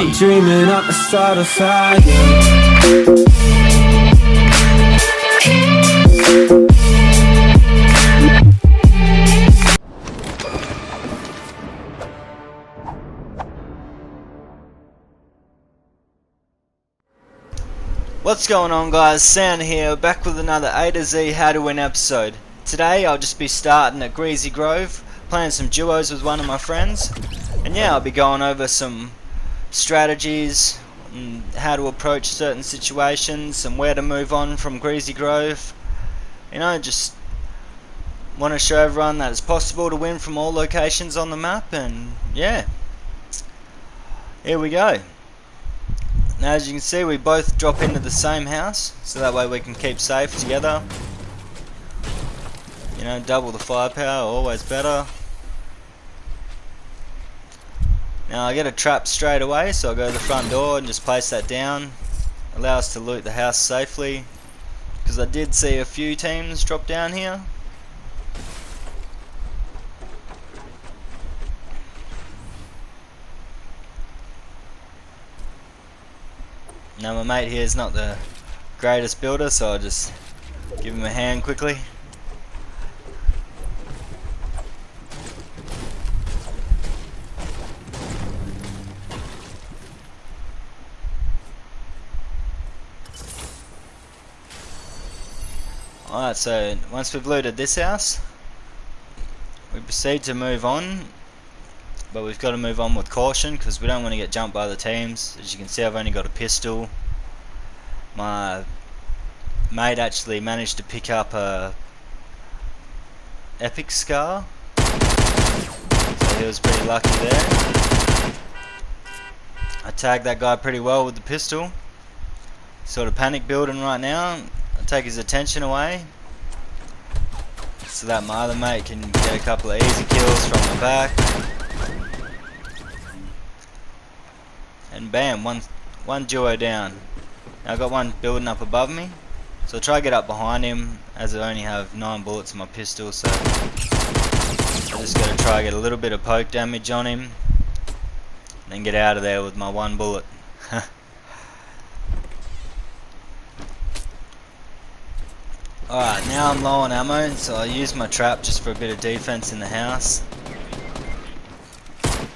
Dreaming up a start of fire. What's going on, guys? Sam here, back with another A to Z How to Win episode. Today I'll just be starting at Greasy Grove, playing some duos with one of my friends, and yeah, I'll be going over some strategies and how to approach certain situations and where to move on from Greasy Grove. You know, just want to show everyone that it's possible to win from all locations on the map, and yeah, here we go. Now, as you can see, we both drop into the same house, so that way we can keep safe together. You know, double the firepower, always better. Now I get a trap straight away, so I'll go to the front door and just place that down. Allow us to loot the house safely, because I did see a few teams drop down here. Now my mate here is not the greatest builder, so I'll just give him a hand quickly. Alright, so once we've looted this house, we proceed to move on. But we've got to move on with caution, because we don't want to get jumped by the teams. As you can see, I've only got a pistol. My mate actually managed to pick up a epic scar, so he was pretty lucky there. I tagged that guy pretty well with the pistol. Sort of panic building right now. I take his attention away, so that my other mate can get a couple of easy kills from the back. And bam, one duo down. Now I've got one building up above me, so I'll try to get up behind him, as I only have 9 bullets in my pistol, so I just got to try to get a little bit of poke damage on him, and then get out of there with my 1 bullet. Alright, now I'm low on ammo, so I use my trap just for a bit of defense in the house.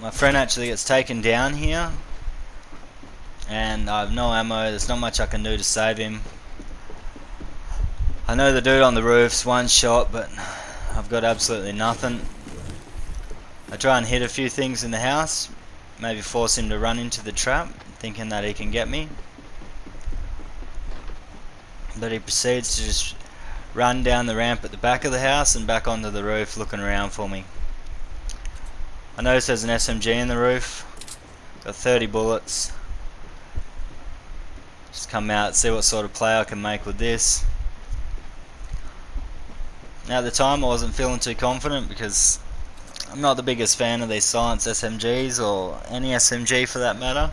My friend actually gets taken down here, and I have no ammo. There's not much I can do to save him. I know the dude on the roof's one shot, but I've got absolutely nothing. I try and hit a few things in the house, maybe force him to run into the trap, thinking that he can get me. But he proceeds to just run down the ramp at the back of the house and back onto the roof, looking around for me. I notice there's an SMG in the roof. Got 30 bullets. Just come out, see what sort of play I can make with this. Now at the time I wasn't feeling too confident, because I'm not the biggest fan of these silenced SMGs, or any SMG for that matter.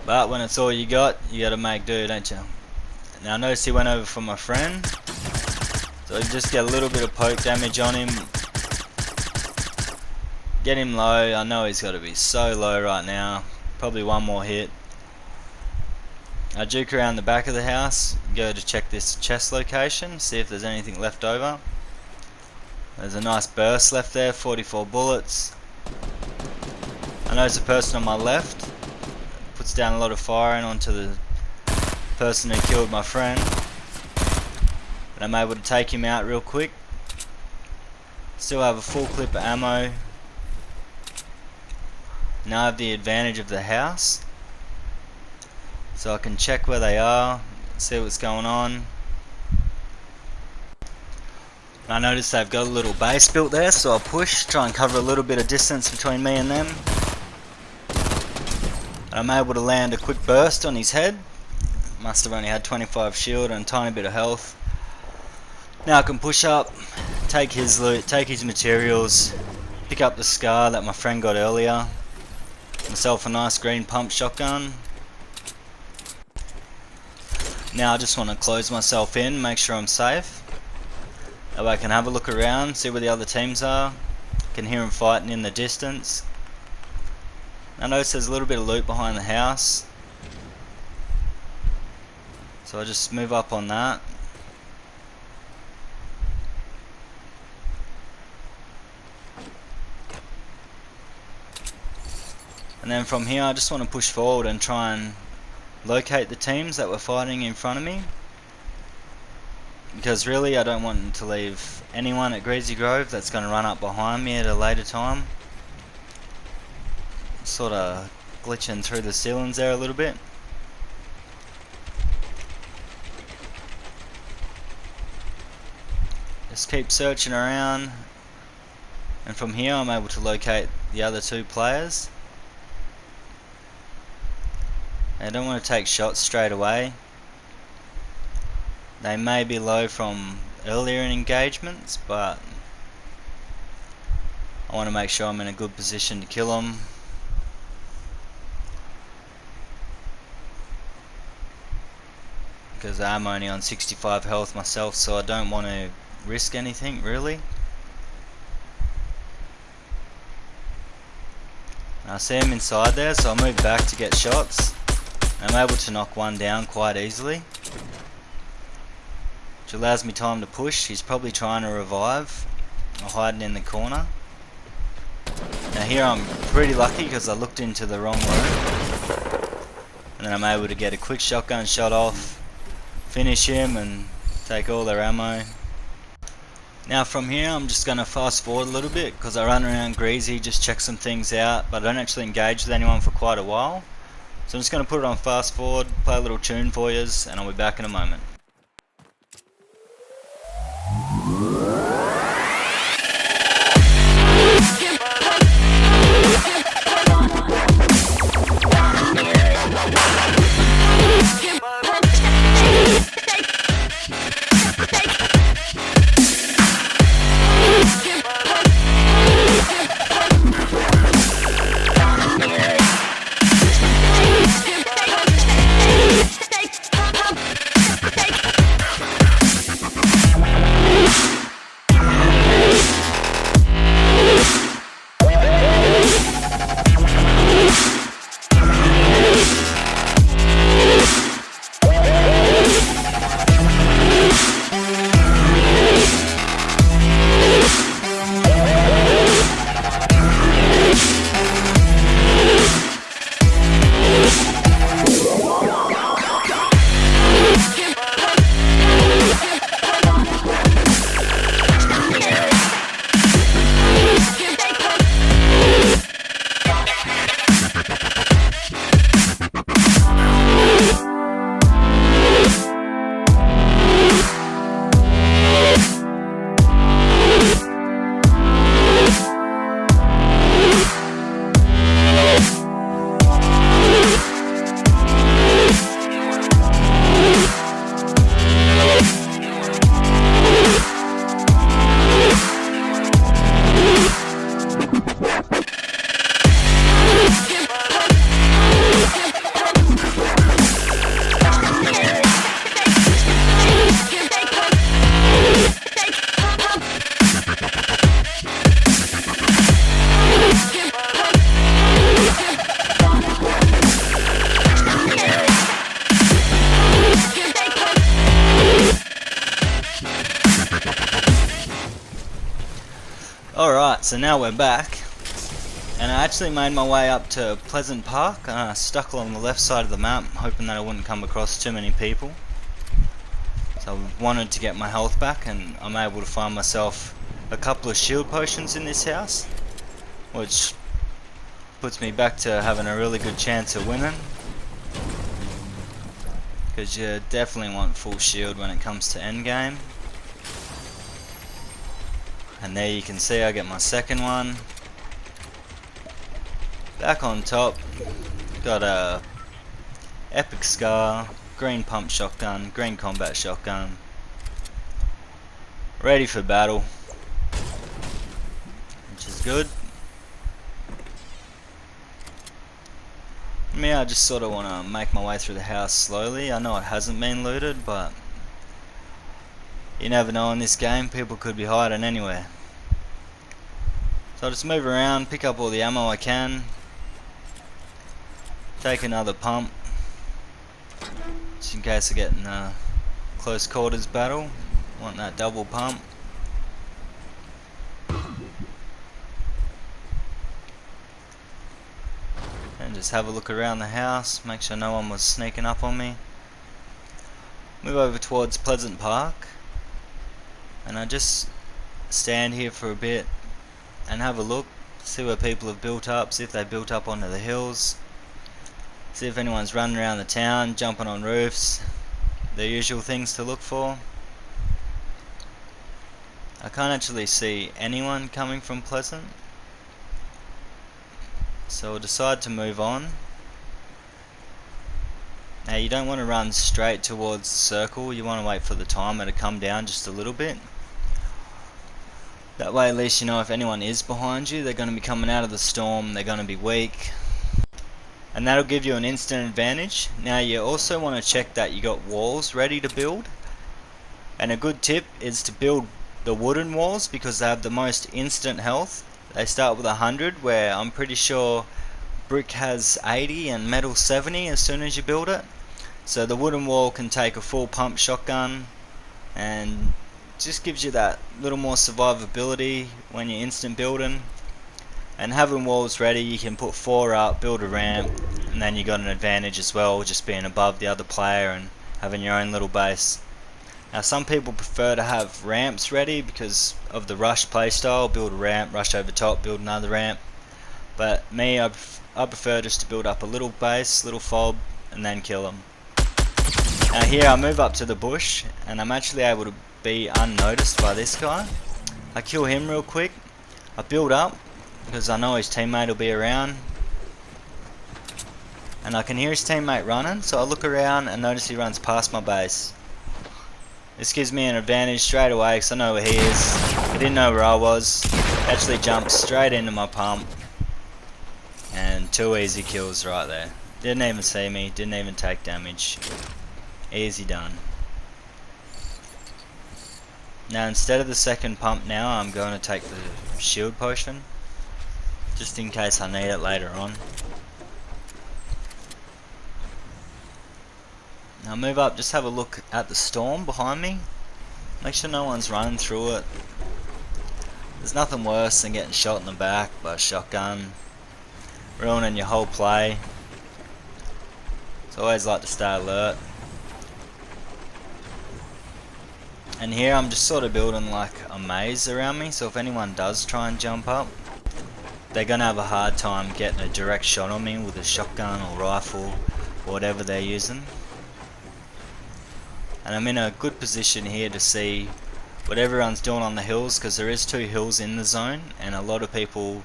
But when it's all you got to make do, don't you? Now I noticed he went over for my friend, so I just get a little bit of poke damage on him. Get him low. I know he's got to be so low right now. Probably one more hit. I juke around the back of the house, go to check this chest location, see if there's anything left over. There's a nice burst left there, 44 bullets. I notice a person on my left, puts down a lot of firing onto the person who killed my friend. And I'm able to take him out real quick. Still have a full clip of ammo. Now I have the advantage of the house, so I can check where they are, see what's going on. I notice they've got a little base built there, so I'll push, try and cover a little bit of distance between me and them. And I'm able to land a quick burst on his head. Must have only had 25 shield and a tiny bit of health. Now I can push up, take his loot, take his materials, pick up the scar that my friend got earlier, myself a nice green pump shotgun. Now I just want to close myself in, make sure I'm safe. That way I can have a look around, see where the other teams are. Can hear them fighting in the distance. I noticed there's a little bit of loot behind the house, so I just move up on that. And then from here I just want to push forward and try and locate the teams that were fighting in front of me, because really I don't want to leave anyone at Greasy Grove that's going to run up behind me at a later time. Sort of glitching through the ceilings there a little bit. Just keep searching around, and from here I'm able to locate the other two players. I don't want to take shots straight away. They may be low from earlier in engagements, but I want to make sure I'm in a good position to kill them. Because I'm only on 65 health myself, so I don't want to risk anything really. I see him inside there, so I'll move back to get shots. I'm able to knock one down quite easily, which allows me time to push. He's probably trying to revive or hiding in the corner. Now here I'm pretty lucky because I looked into the wrong room, and then I'm able to get a quick shotgun shot off, finish him and take all their ammo. Now from here I'm just going to fast forward a little bit because I run around Greasy, just check some things out, but I don't actually engage with anyone for quite a while. So I'm just going to put it on fast forward, play a little tune for yous, and I'll be back in a moment. Alright, so now we're back, and I actually made my way up to Pleasant Park, stuck along the left side of the map, hoping that I wouldn't come across too many people. So I wanted to get my health back, and I'm able to find myself a couple of shield potions in this house, which puts me back to having a really good chance of winning, because you definitely want full shield when it comes to endgame. And there you can see I get my second one. Back on top, got a epic scar, green pump shotgun, green combat shotgun. Ready for battle, which is good. Me, I just sort of want to make my way through the house slowly. I know it hasn't been looted, but you never know in this game, people could be hiding anywhere. So I'll just move around, pick up all the ammo I can, Take another pump, just in case I get in a close quarters battle. Want that double pump. And just have a look around the house, make sure no one was sneaking up on me. Move over towards Pleasant Park, and I just stand here for a bit and have a look, see where people have built up, see if they built up onto the hills, see if anyone's running around the town, jumping on roofs, the usual things to look for. I can't actually see anyone coming from Pleasant, so I'll decide to move on. Now you don't want to run straight towards the circle, you want to wait for the timer to come down just a little bit. That way at least you know if anyone is behind you, they're going to be coming out of the storm, they're going to be weak. And that'll give you an instant advantage. Now you also want to check that you got walls ready to build. And a good tip is to build the wooden walls because they have the most instant health. They start with 100, where I'm pretty sure brick has 80 and metal 70 as soon as you build it. So the wooden wall can take a full pump shotgun and just gives you that little more survivability when you're instant building. And having walls ready, you can put 4 up, build a ramp, and then you got an advantage as well, just being above the other player and having your own little base. Now some people prefer to have ramps ready because of the rush playstyle, build a ramp, rush over top, build another ramp. But me, I prefer just to build up a little base, little fob, and then kill them. Now here I move up to the bush, and I'm actually able to be unnoticed by this guy. I kill him real quick, I build up, because I know his teammate will be around. And I can hear his teammate running, so I look around and notice he runs past my base. This gives me an advantage straight away because I know where he is. I didn't know where I was. Actually jumped straight into my pump. And 2 easy kills right there. Didn't even see me, didn't even take damage. Easy done. Now instead of the second pump now, I'm going to take the shield potion. Just in case I need it later on. Now move up, just have a look at the storm behind me. Make sure no one's running through it. There's nothing worse than getting shot in the back by a shotgun, ruining your whole play. So I always like to stay alert. And here I'm just sort of building like a maze around me, so if anyone does try and jump up, they're gonna have a hard time getting a direct shot on me with a shotgun or rifle or whatever they're using. And I'm in a good position here to see what everyone's doing on the hills, because there is 2 hills in the zone and a lot of people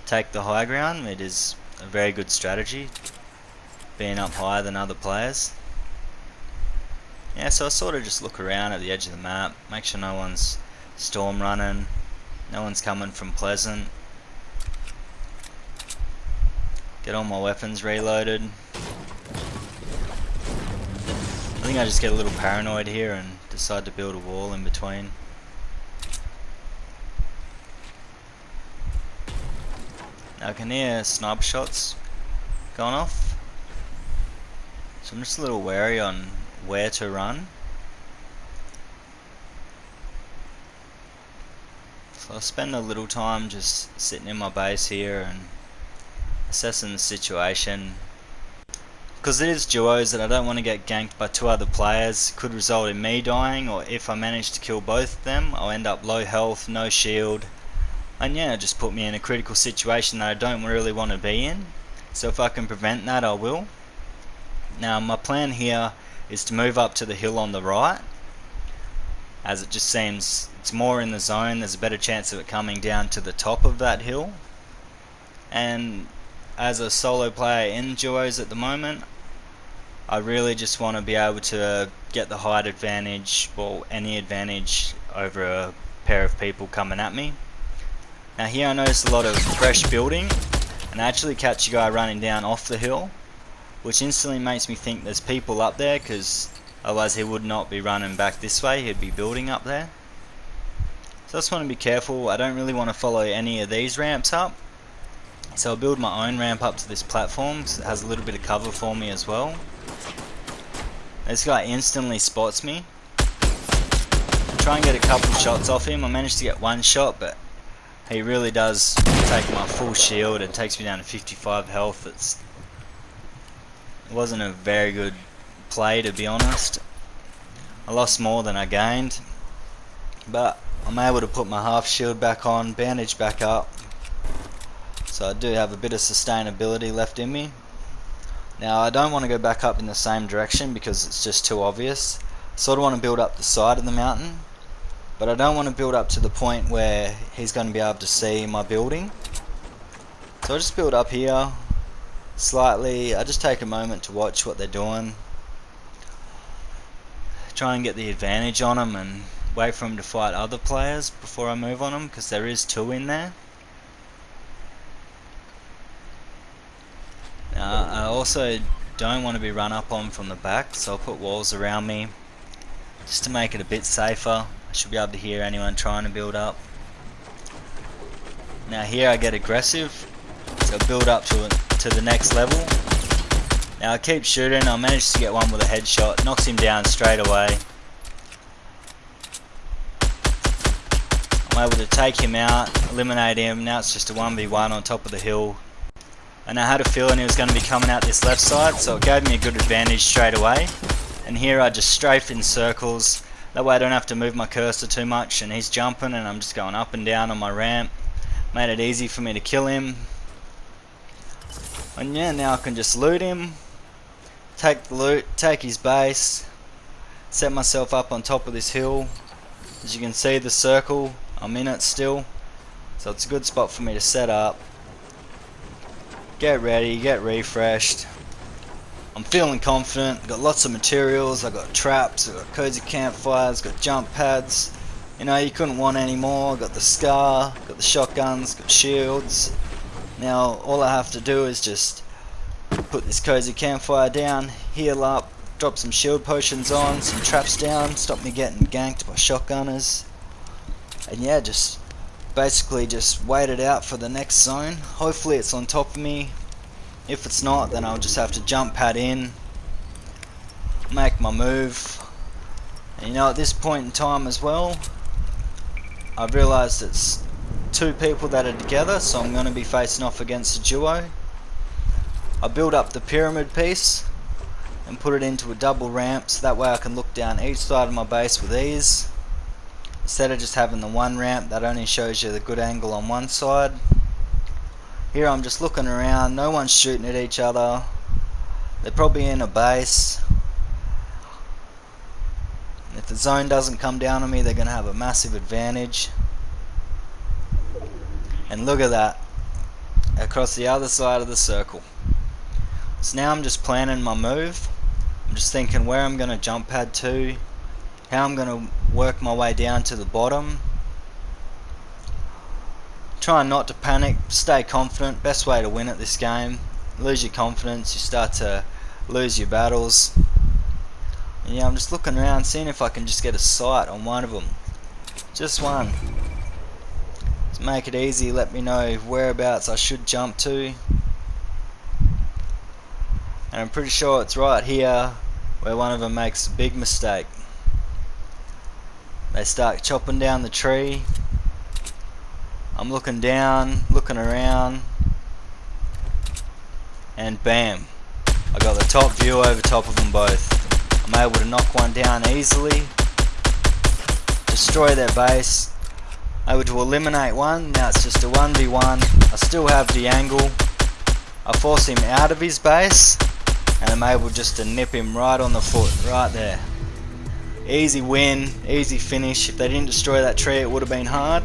take the high ground. It is a very good strategy, being up higher than other players. Yeah, so I sort of just look around at the edge of the map, make sure no one's storm running, no one's coming from Pleasant. Get all my weapons reloaded. I think I just get a little paranoid here and decide to build a wall in between. Now I can hear sniper shots going off, so I'm just a little wary on where to run. So I'll spend a little time just sitting in my base here and assessing the situation. Because it is duos that I don't want to get ganked by 2 other players. Could result in me dying, or if I manage to kill both of them, I'll end up low health, no shield. And yeah, just put me in a critical situation that I don't really want to be in. So if I can prevent that, I will. Now my plan here is to move up to the hill on the right, as it just seems it's more in the zone, there's a better chance of it coming down to the top of that hill. And as a solo player in duos at the moment, I really just want to be able to get the height advantage, or any advantage over a pair of people coming at me. Now here I notice a lot of fresh building, and I actually catch a guy running down off the hill, which instantly makes me think there's people up there, because otherwise he would not be running back this way, he'd be building up there. So I just want to be careful. I don't really want to follow any of these ramps up. So I'll build my own ramp up to this platform, so it has a little bit of cover for me as well. This guy instantly spots me. I try and get a couple shots off him. I managed to get one shot, but he really does take my full shield and takes me down to 55 health. It wasn't a very good play, to be honest. I lost more than I gained, but I'm able to put my half shield back on, bandage back up, so I do have a bit of sustainability left in me. Now I don't want to go back up in the same direction because it's just too obvious. I sort of want to build up the side of the mountain, but I don't want to build up to the point where he's going to be able to see my building. So I just build up here slightly. I just take a moment to watch what they're doing, try and get the advantage on them and wait for them to fight other players before I move on them, because there is 2 in there. Now I also don't want to be run up on from the back, so I'll put walls around me just to make it a bit safer. I should be able to hear anyone trying to build up. Now here I get aggressive, so I build up to the next level. Now I keep shooting. I managed to get one with a headshot, knocks him down straight away. I'm able to take him out, eliminate him. Now it's just a 1v1 on top of the hill. And I had a feeling he was going to be coming out this left side, so it gave me a good advantage straight away. And here I just strafe in circles, that way I don't have to move my cursor too much, and he's jumping and I'm just going up and down on my ramp. Made it easy for me to kill him. And yeah, now I can just loot him, take the loot, take his base, set myself up on top of this hill. As you can see, the circle, I'm in it still, so it's a good spot for me to set up. Get ready, get refreshed. I'm feeling confident, got lots of materials, I got traps, I got cozy campfires, got jump pads. You know, you couldn't want any more. Got the scar, got the shotguns, got shields. Now all I have to do is just put this cozy campfire down, heal up, drop some shield potions on, some traps down, stop me getting ganked by shotgunners. And yeah, just basically just wait it out for the next zone. Hopefully it's on top of me. If it's not, then I'll just have to jump pad in, make my move. And you know, at this point in time as well, I've realised it's 2 people that are together, so I'm going to be facing off against a duo. I build up the pyramid piece and put it into a double ramp, so that way I can look down each side of my base with ease, instead of just having the one ramp that only shows you the good angle on one side. Here I'm just looking around, no one's shooting at each other, they're probably in a base. If the zone doesn't come down on me, they're going to have a massive advantage. And look at that, across the other side of the circle. So now I'm just planning my move. I'm just thinking where I'm going to jump pad to, how I'm going to work my way down to the bottom. Trying not to panic, stay confident. Best way to win at this game. Lose your confidence, you start to lose your battles. And yeah, I'm just looking around, seeing if I can just get a sight on one of them. Just one. To make it easy, let me know whereabouts I should jump to. And I'm pretty sure it's right here where one of them makes a big mistake. They start chopping down the tree. I'm looking down, looking around, and bam, I got the top view over top of them both. I'm able to knock one down easily, destroy their base, able to eliminate one. Now it's just a 1v1. I still have the angle. I force him out of his base, and I'm able just to nip him right on the foot, right there. Easy win, easy finish. If they didn't destroy that tree, it would have been hard.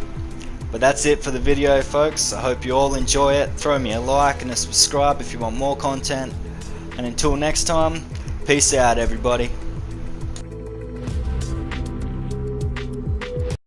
But that's it for the video, folks. I hope you all enjoy it. Throw me a like and a subscribe if you want more content. And until next time, peace out, everybody.